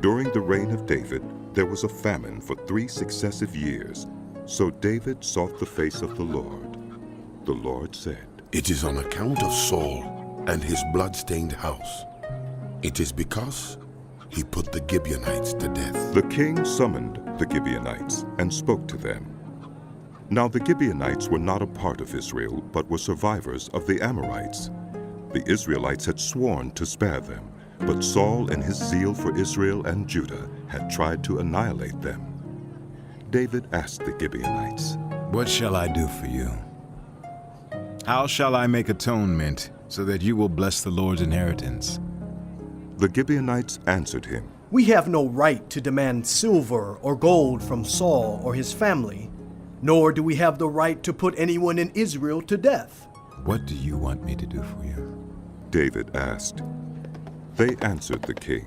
During the reign of David, there was a famine for 3 successive years. So David sought the face of the Lord. The Lord said, "It is on account of Saul and his blood-stained house. It is because he put the Gibeonites to death." The king summoned the Gibeonites and spoke to them. Now the Gibeonites were not a part of Israel, but were survivors of the Amorites. The Israelites had sworn to spare them, but Saul in his zeal for Israel and Judah had tried to annihilate them. David asked the Gibeonites, "What shall I do for you? How shall I make atonement so that you will bless the Lord's inheritance?" The Gibeonites answered him, "We have no right to demand silver or gold from Saul or his family, nor do we have the right to put anyone in Israel to death." "What do you want me to do for you?" David asked. They answered the king,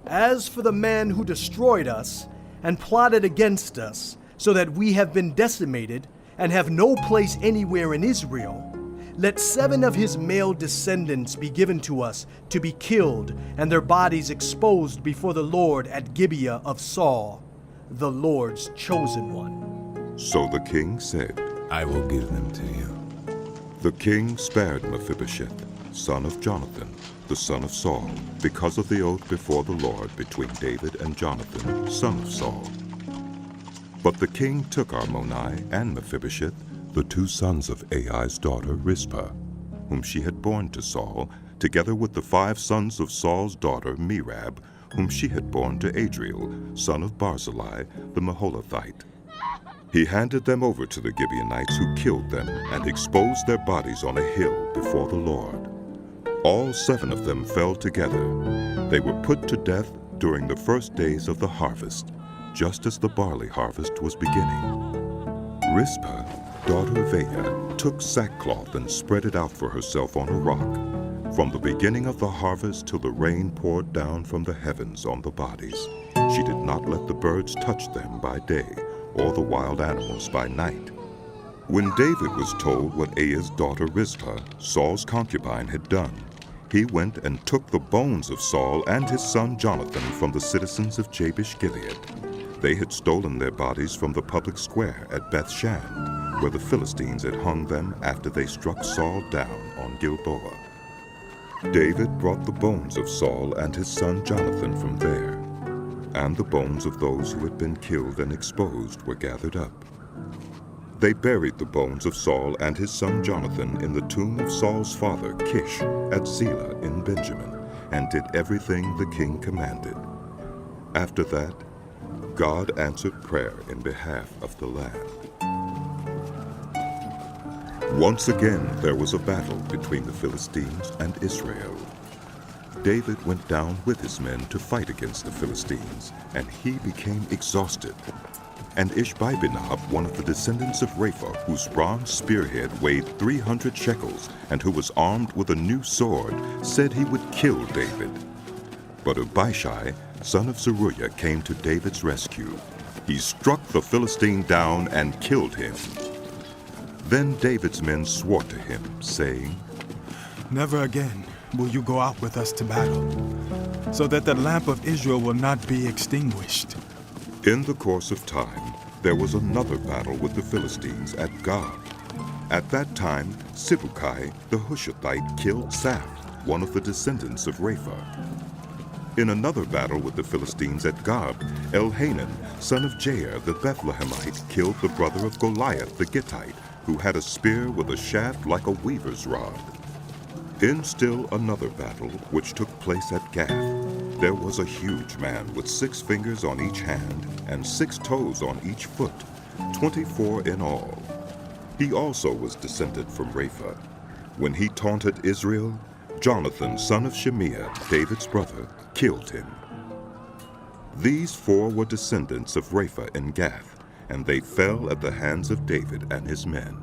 "As for the man who destroyed us and plotted against us, so that we have been decimated and have no place anywhere in Israel, let 7 of his male descendants be given to us to be killed and their bodies exposed before the Lord at Gibeah of Saul, the Lord's chosen one." So the king said, "I will give them to you." The king spared Mephibosheth, son of Jonathan, the son of Saul, because of the oath before the Lord between David and Jonathan, son of Saul. But the king took Armoni and Mephibosheth, the 2 sons of Ai's daughter Rizpah, whom she had borne to Saul, together with the 5 sons of Saul's daughter Merab, whom she had borne to Adriel, son of Barzillai, the Maholathite. He handed them over to the Gibeonites, who killed them and exposed their bodies on a hill before the Lord. All 7 of them fell together. They were put to death during the first days of the harvest, just as the barley harvest was beginning. Rizpah, daughter of Aiah, took sackcloth and spread it out for herself on a rock, from the beginning of the harvest till the rain poured down from the heavens on the bodies. She did not let the birds touch them by day, or the wild animals by night. When David was told what Aiah's daughter Rizpah, Saul's concubine, had done, he went and took the bones of Saul and his son Jonathan from the citizens of Jabesh-Gilead. They had stolen their bodies from the public square at Beth-shan, where the Philistines had hung them after they struck Saul down on Gilboa. David brought the bones of Saul and his son Jonathan from there, and the bones of those who had been killed and exposed were gathered up. They buried the bones of Saul and his son Jonathan in the tomb of Saul's father Kish at Zelah in Benjamin, and did everything the king commanded. After that, God answered prayer in behalf of the land. Once again there was a battle between the Philistines and Israel. David went down with his men to fight against the Philistines, and he became exhausted. And Ishbi-benob, one of the descendants of Rapha, whose bronze spearhead weighed 300 shekels, and who was armed with a new sword, said he would kill David. But Abishai, son of Zeruiah, came to David's rescue. He struck the Philistine down and killed him. Then David's men swore to him, saying, "Never again will you go out with us to battle, so that the lamp of Israel will not be extinguished." In the course of time, there was another battle with the Philistines at Gob. At that time, Sibbecai the Hushathite killed Saph, one of the descendants of Rapha. In another battle with the Philistines at Gob, Elhanan, son of Jair the Bethlehemite, killed the brother of Goliath the Gittite, who had a spear with a shaft like a weaver's rod. In still another battle, which took place at Gath, there was a huge man with 6 fingers on each hand and 6 toes on each foot, 24 in all. He also was descended from Rapha. When he taunted Israel, Jonathan, son of Shimea, David's brother, killed him. These 4 were descendants of Rapha in Gath, and they fell at the hands of David and his men.